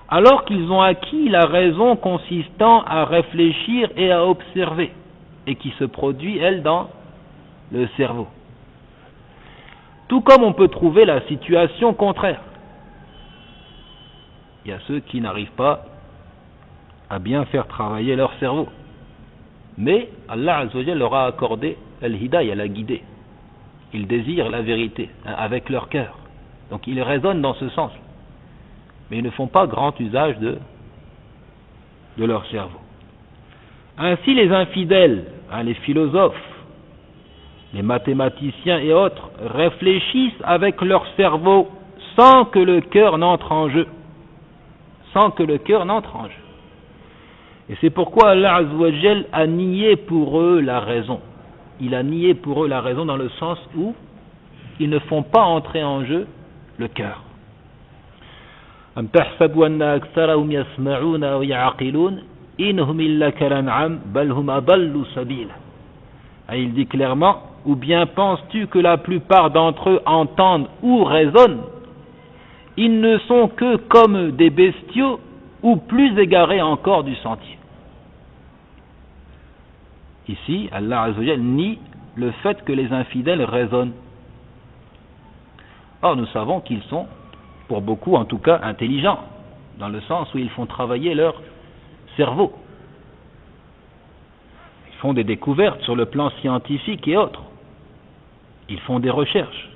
Alors qu'ils ont acquis la raison consistant à réfléchir et à observer, et qui se produit, elle, dans le cerveau. Tout comme on peut trouver la situation contraire. Il y a ceux qui n'arrivent pas à bien faire travailler leur cerveau. Mais Allah Azza wa Jalla leur a accordé al-hidayah, la guidée. Ils désirent la vérité avec leur cœur. Donc ils raisonnent dans ce sens. Mais ils ne font pas grand usage de leur cerveau. Ainsi les infidèles, les philosophes, les mathématiciens et autres réfléchissent avec leur cerveau sans que le cœur n'entre en jeu. Sans que le cœur n'entre en jeu. Et c'est pourquoi Allah Azza wa Jal a nié pour eux la raison. Il a nié pour eux la raison dans le sens où ils ne font pas entrer en jeu le cœur. أم تحسب أن أكثرهم يسمعون أو يعقلون إنهم إلا كالأنعام بل هم أضل سبيلا. Il dit clairement, ou bien penses-tu que la plupart d'entre eux entendent ou raisonnent? Ils ne sont que comme des bestiaux ou plus égarés encore du sentier. Ici, Allah Azza wa Jal nie le fait que les infidèles raisonnent. Or, nous savons qu'ils sont, pour beaucoup en tout cas, intelligents, dans le sens où ils font travailler leur cerveau. Ils font des découvertes sur le plan scientifique et autres. Ils font des recherches.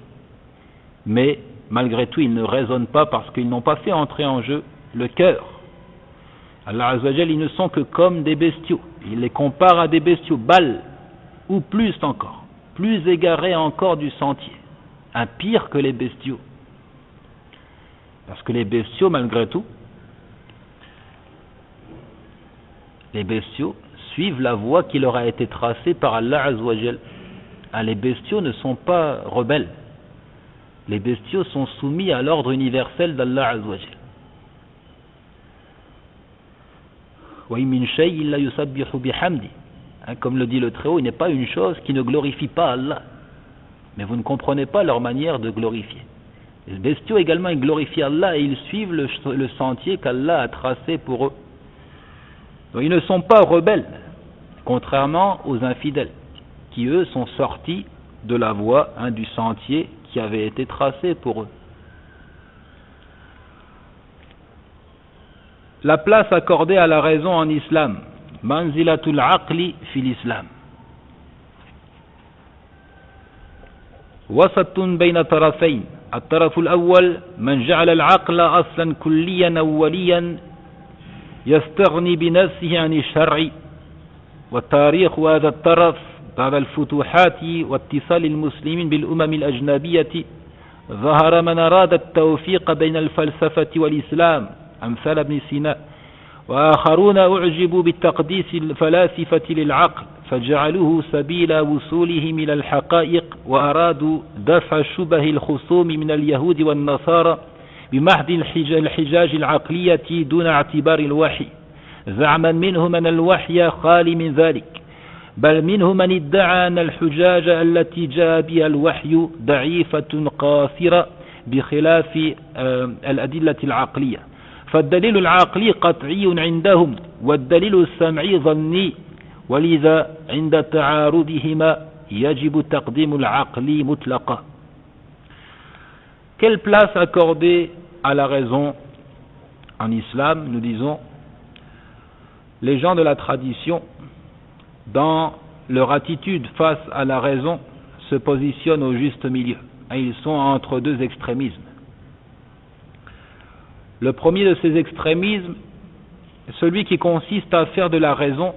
Mais, malgré tout, ils ne raisonnent pas parce qu'ils n'ont pas fait entrer en jeu le cœur. Allah Azza wa Jal, ils ne sont que comme des bestiaux. Il les compare à des bestiaux, bal, ou plus encore, plus égarés encore du sentier, un pire que les bestiaux. Parce que les bestiaux, malgré tout, les bestiaux suivent la voie qui leur a été tracée par Allah Azza wa Jal. Les bestiaux ne sont pas rebelles. Les bestiaux sont soumis à l'ordre universel d'Allah Azza wa Jal. Comme le dit le Très-Haut, il n'est pas une chose qui ne glorifie pas Allah. Mais vous ne comprenez pas leur manière de glorifier. Les bestiaux également, ils glorifient Allah et ils suivent le sentier qu'Allah a tracé pour eux. Donc ils ne sont pas rebelles, contrairement aux infidèles, qui eux sont sortis de la voie, du sentier qui avait été tracé pour eux. La place accordée à la raison en islam, manzilatul aqli fil islam. وسط بين طرفين الطرف الأول من جعل العقل أصلا كليا أوليا يستغني بنفسه عن الشرع والتاريخ هذا الطرف بعد الفتوحات واتصال المسلمين بالأمم الأجنبية ظهر من أراد التوفيق بين الفلسفة والإسلام أمثال ابن سينا وآخرون أعجبوا بالتقديس الفلاسفة للعقل فجعلوه سبيل وصولهم إلى الحقائق وأرادوا دفع شبه الخصوم من اليهود والنصارى بمحض الحجاج العقلية دون اعتبار الوحي زعما منهم أن الوحي خالي من ذلك بل منهم من ادعى أن الحجاج التي جاء بها الوحي ضعيفة قاصرة بخلاف الأدلة العقلية فالدليل العقلي قطعي عندهم والدليل السمعي ظني ولذا عند تعارضهما يجب تقديم العقل مطلقا. Quelle place accorder à la raison en islam? Nous disons, les gens de la tradition, dans leur attitude face à la raison, se positionnent au juste milieu. Ils sont entre deux extrémismes. Le premier de ces extrémismes, celui qui consiste à faire de la raison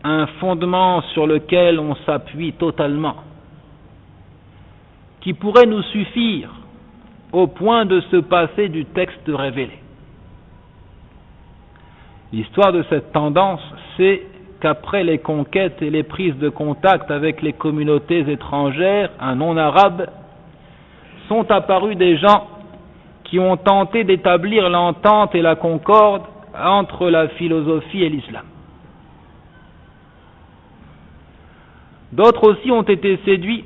un fondement sur lequel on s'appuie totalement, qui pourrait nous suffire au point de se passer du texte révélé. L'histoire de cette tendance, c'est qu'après les conquêtes et les prises de contact avec les communautés étrangères, un non-arabe, sont apparus des gens qui ont tenté d'établir l'entente et la concorde entre la philosophie et l'islam. D'autres aussi ont été séduits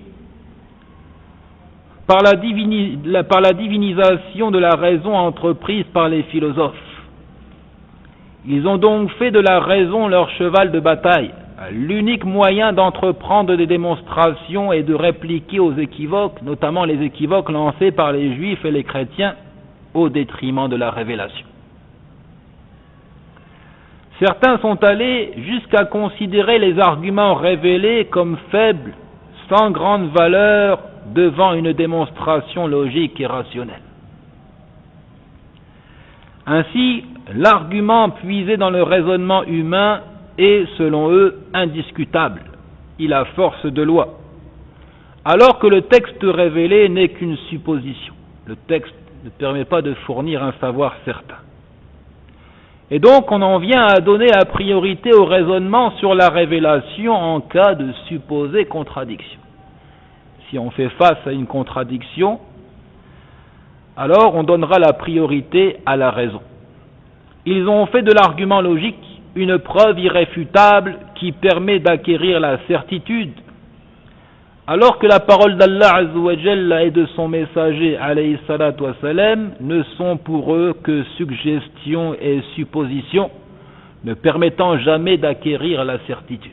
par la divinisation de la raison entreprise par les philosophes. Ils ont donc fait de la raison leur cheval de bataille, l'unique moyen d'entreprendre des démonstrations et de répliquer aux équivoques, notamment les équivoques lancés par les juifs et les chrétiens, au détriment de la révélation. Certains sont allés jusqu'à considérer les arguments révélés comme faibles, sans grande valeur, devant une démonstration logique et rationnelle. Ainsi, l'argument puisé dans le raisonnement humain est, selon eux, indiscutable. Il a force de loi. Alors que le texte révélé n'est qu'une supposition. Le texte ne permet pas de fournir un savoir certain. Et donc, on en vient à donner la priorité au raisonnement sur la révélation en cas de supposée contradiction. Si on fait face à une contradiction, alors on donnera la priorité à la raison. Ils ont fait de l'argument logique une preuve irréfutable qui permet d'acquérir la certitude, Alors que la parole d'Allah Azza wa Jalla et de son messager alayhi salatu wa salam ne sont pour eux que suggestions et suppositions, ne permettant jamais d'acquérir la certitude.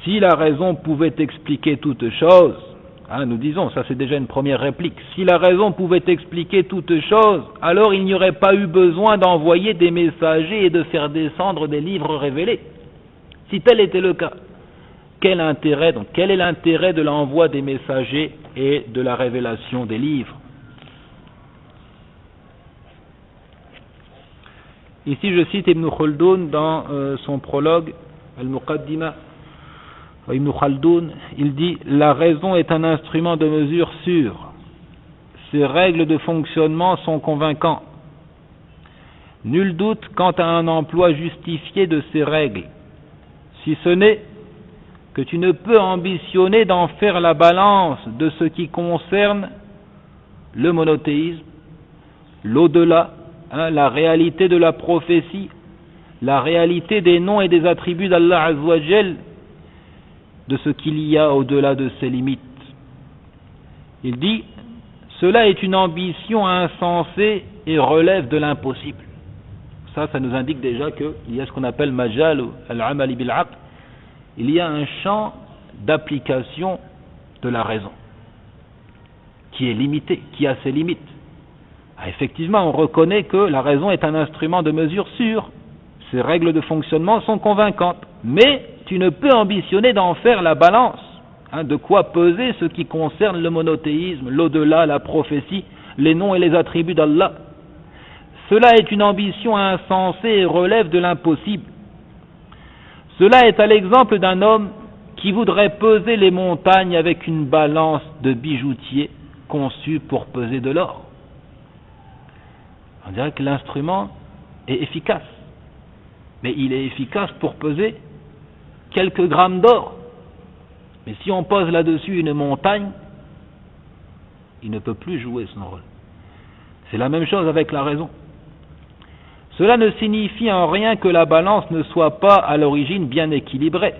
Si la raison pouvait expliquer toute chose, nous disons, ça c'est déjà une première réplique, si la raison pouvait expliquer toute chose, alors il n'y aurait pas eu besoin d'envoyer des messagers et de faire descendre des livres révélés. Si tel était le cas, quel est l'intérêt de l'envoi des messagers et de la révélation des livres? Ici je cite Ibn Khaldun dans son prologue, Al-Muqaddimah. Ibn Khaldun, il dit « La raison est un instrument de mesure sûr. Ses règles de fonctionnement sont convaincantes. Nul doute quant à un emploi justifié de ces règles, si ce n'est que tu ne peux ambitionner d'en faire la balance de ce qui concerne le monothéisme, l'au-delà, la réalité de la prophétie, la réalité des noms et des attributs d'Allah Azza wa Jal, de ce qu'il y a au-delà de ses limites. » Il dit « Cela est une ambition insensée et relève de l'impossible. » Ça nous indique déjà qu'il y a ce qu'on appelle majal ou al-amali bil-aql. Il y a un champ d'application de la raison qui est limité, qui a ses limites. Effectivement, on reconnaît que la raison est un instrument de mesure sûr. Ses règles de fonctionnement sont convaincantes. Mais tu ne peux ambitionner d'en faire la balance, de quoi peser ce qui concerne le monothéisme, l'au-delà, la prophétie, les noms et les attributs d'Allah. Cela est une ambition insensée et relève de l'impossible. Cela est à l'exemple d'un homme qui voudrait peser les montagnes avec une balance de bijoutier conçue pour peser de l'or. On dirait que l'instrument est efficace, mais il est efficace pour peser quelques grammes d'or. Mais si on pose là-dessus une montagne, il ne peut plus jouer son rôle. C'est la même chose avec la raison. Cela ne signifie en rien que la balance ne soit pas à l'origine bien équilibrée.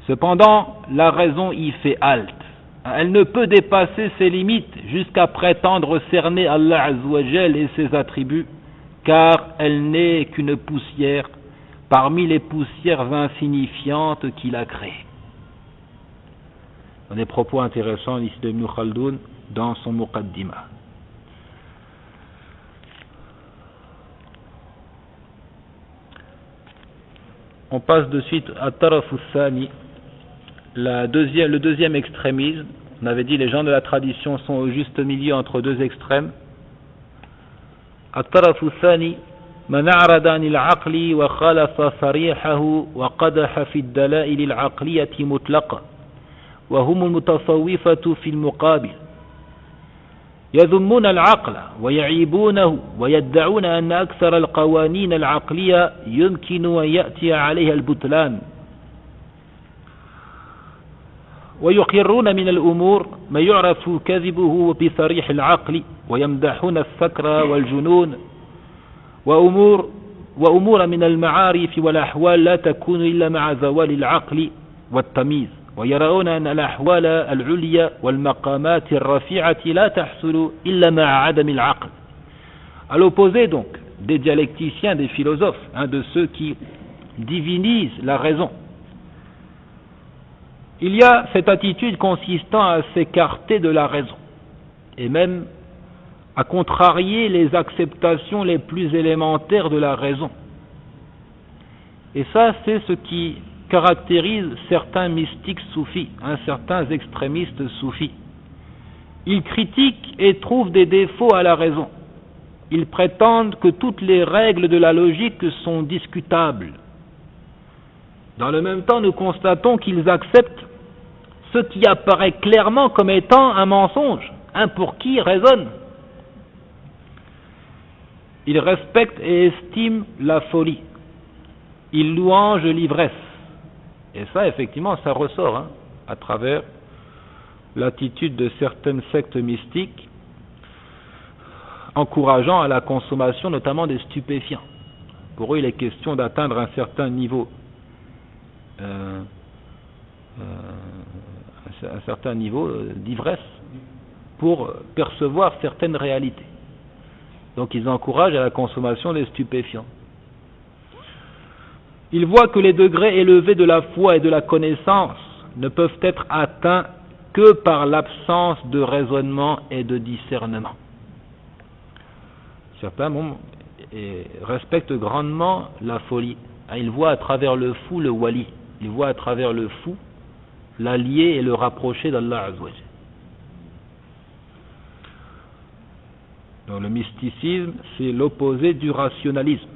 Cependant, la raison y fait halte. Elle ne peut dépasser ses limites jusqu'à prétendre cerner Allah Azza wa Jal et ses attributs, car elle n'est qu'une poussière parmi les poussières insignifiantes qu'il a créées. Des propos intéressants ici de Ibn Khaldun dans son Muqaddimah. On passe de suite à Taraf al-Thani, le deuxième extrémisme. On avait dit les gens de la tradition sont au juste milieu entre deux extrêmes. At-Taraf al-Thani, من أعرض عن العقل وخالف صريحه وقدح في الدلائل العقلية مطلقة وهم المتصوفة في المقابل يذمون العقل ويعيبونه ويدعون أن أكثر القوانين العقلية يمكن أن يأتي عليها البطلان ويقرون من الأمور ما يعرف كذبه بصريح العقل ويمدحون السكر والجنون وأمور من المعارف والأحوال لا تكون إلا مع زوال العقل والتمييز ويرون أن الأحوال العليا والمقامات الرفيعة لا تحصل إلا مع عدم العقل. À l'opposé donc des dialecticiens, des philosophes, de ceux qui divinisent la raison, il y a cette attitude consistant à s'écarter de la raison et même à contrarier les acceptations les plus élémentaires de la raison. Et ça, c'est ce qui caractérise certains mystiques soufis, certains extrémistes soufis. Ils critiquent et trouvent des défauts à la raison. Ils prétendent que toutes les règles de la logique sont discutables. Dans le même temps, nous constatons qu'ils acceptent ce qui apparaît clairement comme étant un mensonge, pour qui raisonne. Ils respectent et estiment la folie. Ils louangent l'ivresse. Et ça, effectivement, ça ressort à travers l'attitude de certaines sectes mystiques encourageant à la consommation notamment des stupéfiants. Pour eux, il est question d'atteindre un certain niveau un certain niveau d'ivresse pour percevoir certaines réalités. Donc ils encouragent à la consommation des stupéfiants. Ils voient que les degrés élevés de la foi et de la connaissance ne peuvent être atteints que par l'absence de raisonnement et de discernement. Certains respectent grandement la folie. Ils voient à travers le fou le wali. Ils voient à travers le fou l'allié et le rapproché d'Allah Azza wa Jalla. Donc le mysticisme, c'est l'opposé du rationalisme.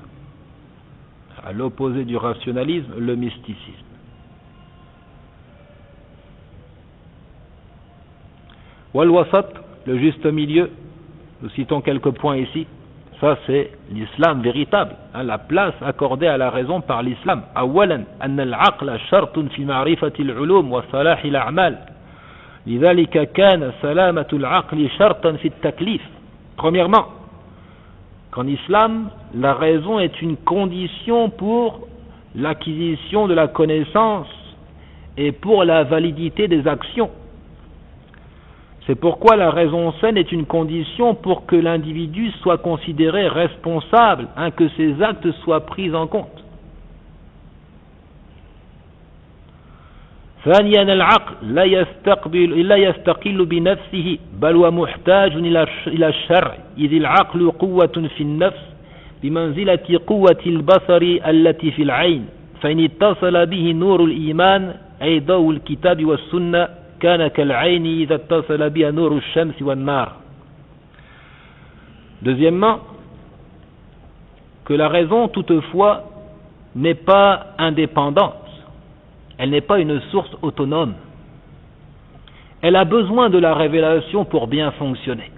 À l'opposé du rationalisme, le mysticisme. Wal-wasat, le juste milieu, nous citons quelques points ici. Ça, c'est l'islam véritable, la place accordée à la raison par l'islam. Awalan, anna al-aqla shartun fi ma'rifati al-ulum wa salahi al-a'mal. Lidhalika kana salamatu al-aqli shartan fi at-taklif. Premièrement, qu'en islam, la raison est une condition pour l'acquisition de la connaissance et pour la validité des actions. C'est pourquoi la raison saine est une condition pour que l'individu soit considéré responsable, que ses actes soient pris en compte. ثانيا العقل لا يستقل بنفسه بل هو محتاج إلى الشرع إذ العقل قوة في النفس بمنزلة قوة البصر التي في العين فإن اتصل به نور الإيمان أي ضوء الكتاب والسنة كان كالعين إذا اتصل بها نور الشمس والنار. Deuxièmement, que la raison toutefois n'est pas indépendante. Elle n'est pas une source autonome. Elle a besoin de la révélation pour bien fonctionner.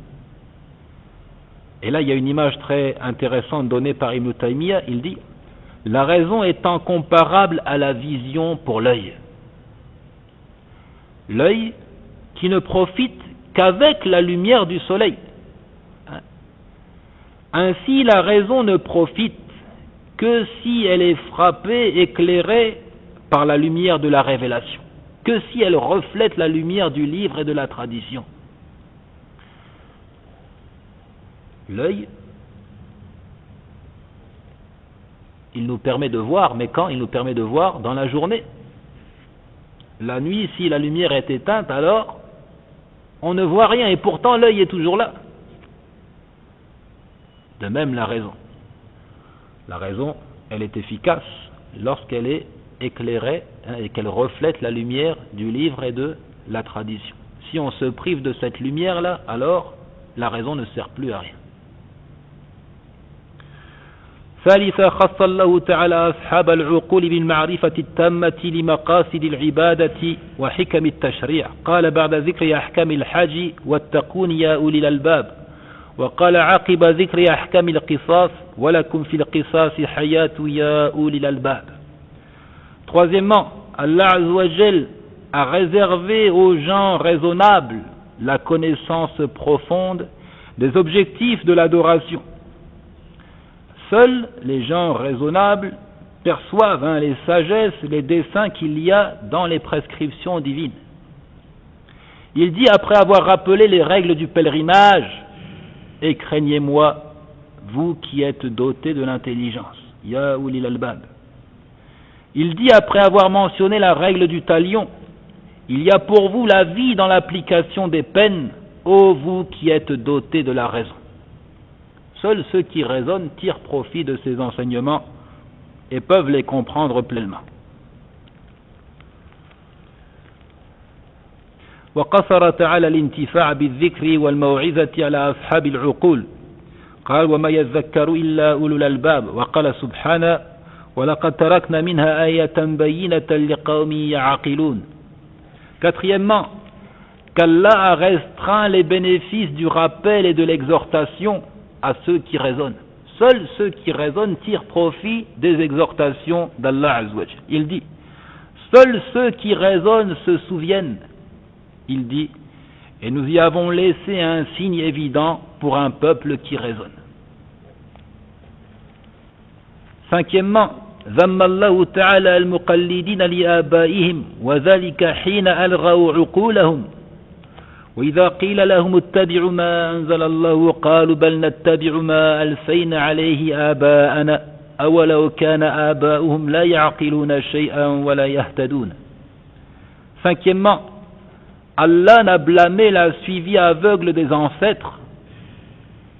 Et là, il y a une image très intéressante donnée par Ibn Taymiyyah. Il dit, la raison étant comparable à la vision pour l'œil. L'œil qui ne profite qu'avec la lumière du soleil. Ainsi, la raison ne profite que si elle est frappée, éclairée par la lumière de la révélation, que si elle reflète la lumière du livre et de la tradition. L'œil, il nous permet de voir, mais quand il nous permet de voir? Dans la journée. La nuit, si la lumière est éteinte, alors on ne voit rien, et pourtant l'œil est toujours là. De même la raison. La raison, elle est efficace lorsqu'elle est éclairée et qu'elle reflète la lumière du livre et de la tradition. Si on se prive de cette lumière-là, alors la raison ne sert plus à rien. ثالثا خص الله تعالى أصحاب العقول بالمعرفة التامة لمقاصد العبادة وحكم التشريع قال بعد ذكر أحكام الحج واتقون يا أولي الألباب وقال عقب ذكر أحكام القصاص ولكم في القصاص حياة يا أولي الألباب. Troisièmement, Allah Azza wa Jal a réservé aux gens raisonnables la connaissance profonde des objectifs de l'adoration. Seuls les gens raisonnables perçoivent les sagesses, les desseins qu'il y a dans les prescriptions divines. Il dit, après avoir rappelé les règles du pèlerinage, et craignez-moi, vous qui êtes dotés de l'intelligence. Ya ulil albab. Il dit, après avoir mentionné la règle du talion, il y a pour vous la vie dans l'application des peines, ô vous qui êtes dotés de la raison. Seuls ceux qui raisonnent tirent profit de ces enseignements et peuvent les comprendre pleinement. وقصر تعالى الانتفاع بالذكر والموعظة على أصحاب العقول قال وما يذكر إلا أولو الألباب وقال سبحانه ولقد تركنا منها آية بينة لقوم يعقلون. Quatrièmement, qu'Allah a restreint les bénéfices du rappel et de l'exhortation à ceux qui raisonnent. Seuls ceux qui raisonnent tirent profit des exhortations d'Allah Azza wa Jal. Il dit, seuls ceux qui raisonnent se souviennent. Il dit, et nous y avons laissé un signe évident pour un peuple qui raisonne. Cinquièmement, ذم الله تعالى المقلدين لآبائهم وذلك حين ألغوا عقولهم وإذا قيل لهم اتبعوا ما أنزل الله قالوا بل نتبع ما ألفينا عليه آباءنا أولو كان آباؤهم لا يعقلون شيئا ولا يهتدون. Cinquièmement, Allah n'a blâmé la suivi aveugle des ancêtres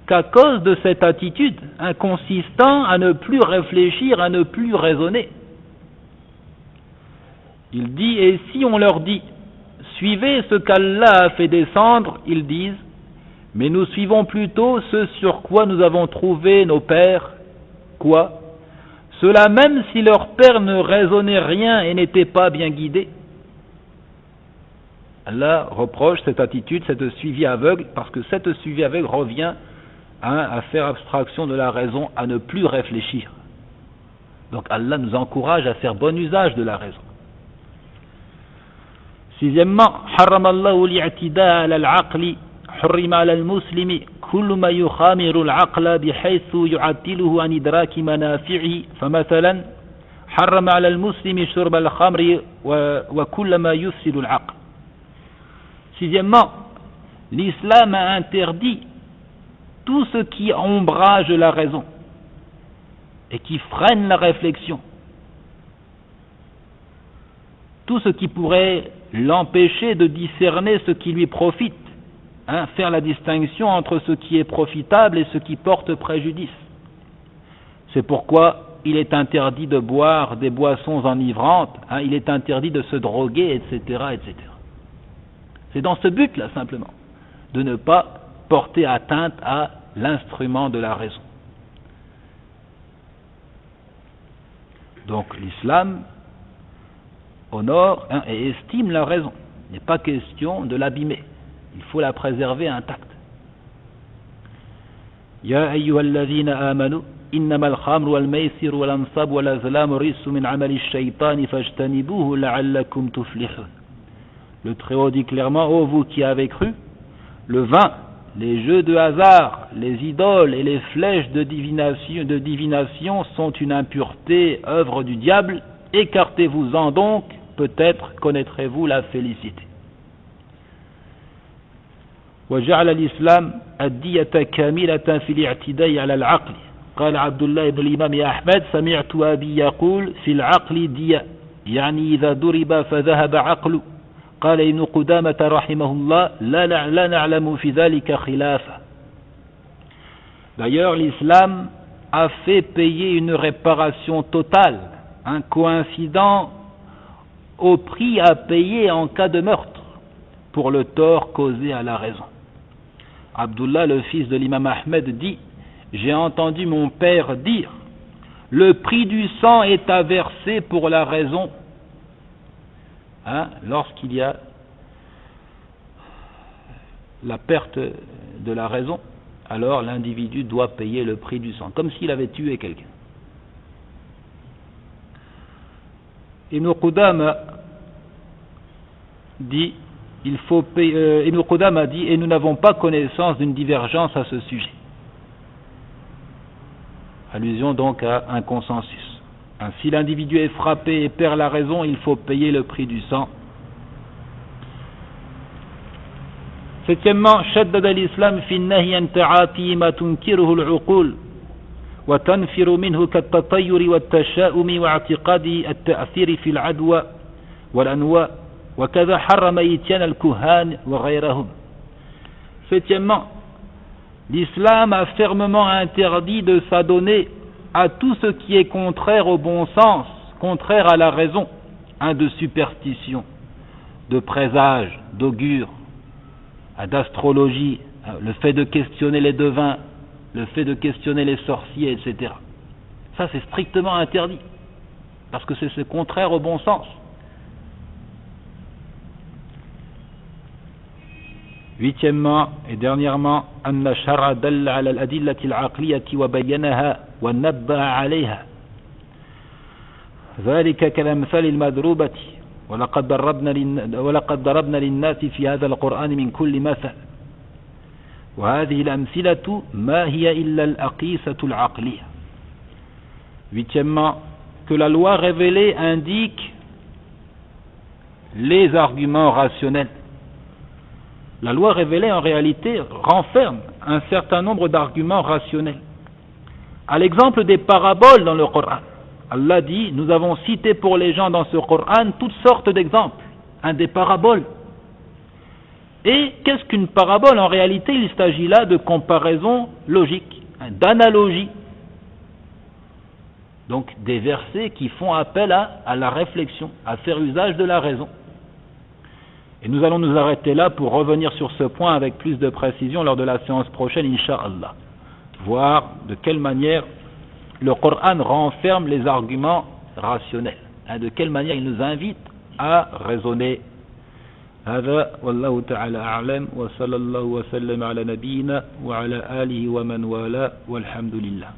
qu'à cause de cette attitude consistant à ne plus réfléchir, à ne plus raisonner. Il dit, et si on leur dit, suivez ce qu'Allah a fait descendre, ils disent, mais nous suivons plutôt ce sur quoi nous avons trouvé nos pères. Quoi? Cela même si leurs pères ne raisonnaient rien et n'étaient pas bien guidés. Allah reproche cette attitude, cette suivi aveugle, parce que cette suivi aveugle revient à faire abstraction de la raison, à ne plus réfléchir. Donc Allah nous encourage à faire bon usage de la raison. Sixièmement, حرم الله الاعتداء على العقل حرم على المسلم كل ما يخامر العقل بحيث يعطله عن إدراك منافعه فمثلا حرم على المسلم شرب الخمر وكل ما يفسد العقل. Sixièmement, l'islam a interdit tout ce qui ombrage la raison et qui freine la réflexion. Tout ce qui pourrait l'empêcher de discerner ce qui lui profite, faire la distinction entre ce qui est profitable et ce qui porte préjudice. C'est pourquoi il est interdit de boire des boissons enivrantes, il est interdit de se droguer, etc., etc. C'est dans ce but-là, simplement, de ne pas porter atteinte à l'instrument de la raison. Donc l'islam honore et estime la raison. Il n'est pas question de l'abîmer. Il faut la préserver intacte. Ya ayyuhalladhina amanu innama al-khamru wal-maysir wal-ansab wal-azlam rijsun min 'amali ash-shaytani fajtanibuhu la'allakum tuflihun. Le Très-Haut dit clairement, ô vous qui avez cru, le vin, les jeux de hasard, les idoles et les flèches de divination sont une impureté, œuvre du diable, écartez-vous-en donc, peut-être connaîtrez-vous la félicité. وجعل الإسلام الدية كاملة في الاعتداء على العقل. قال عبد الله بن الإمام أحمد سمعت أبي يقول في العقل دية يعني إذا ضرب فذهب عقله. قال ابن قدامة رحمه الله لا نعلم في ذلك خلافا. D'ailleurs, l'islam a fait payer une réparation totale, coïncident au prix à payer en cas de meurtre pour le tort causé à la raison. Abdullah, le fils de l'imam Ahmed, dit, j'ai entendu mon père dire, le prix du sang est à verser pour la raison. Lorsqu'il y a la perte de la raison, alors l'individu doit payer le prix du sang, comme s'il avait tué quelqu'un. Ibn Qudama dit, Ibn Qudama dit, et nous n'avons pas connaissance d'une divergence à ce sujet. Allusion donc à un consensus. Si l'individu est frappé et perd la raison, il faut payer le prix du sang. Septièmement, شدد الإسلام في النهي عن تعاطي ما تنكره العقول وتنفر منه كالتطير والتشاؤم واعتقاد التأثير في العدوى والأنواع وكذا حرم إتيان الكهان وغيرهم. Septièmement, l'islam a fermement interdit de s'adonner à tout ce qui est contraire au bon sens, contraire à la raison, de superstition, de présage, d'augure, d'astrologie, le fait de questionner les devins, le fait de questionner les sorciers, etc. Ça, c'est strictement interdit, parce que c'est contraire au bon sens. Huitièmement et dernièrement, أن الشرع دل على الأدلة العقلية وبينها ونبه عليها ذلك كالأمثال المضروبة ولقد ضربنا للناس في هذا القرآن من كل مثل وهذه الأمثلة ما هي إلا الأقيسة العقلية. Huitièmement, que la loi révélée indique les arguments rationnels. La loi révélée en réalité renferme un certain nombre d'arguments rationnels. À l'exemple des paraboles dans le Coran, Allah dit, nous avons cité pour les gens dans ce Coran toutes sortes d'exemples, des paraboles. Et qu'est-ce qu'une parabole? En réalité, il s'agit là de comparaison logique, d'analogie. Donc des versets qui font appel à la réflexion, à faire usage de la raison. Et nous allons nous arrêter là pour revenir sur ce point avec plus de précision lors de la séance prochaine, Inch'Allah. Voir de quelle manière le Coran renferme les arguments rationnels. De quelle manière il nous invite à raisonner. هذا والله تعالى أعلم وصلى الله وسلم على نبينا وعلى آله ومن والاه والحمد لله.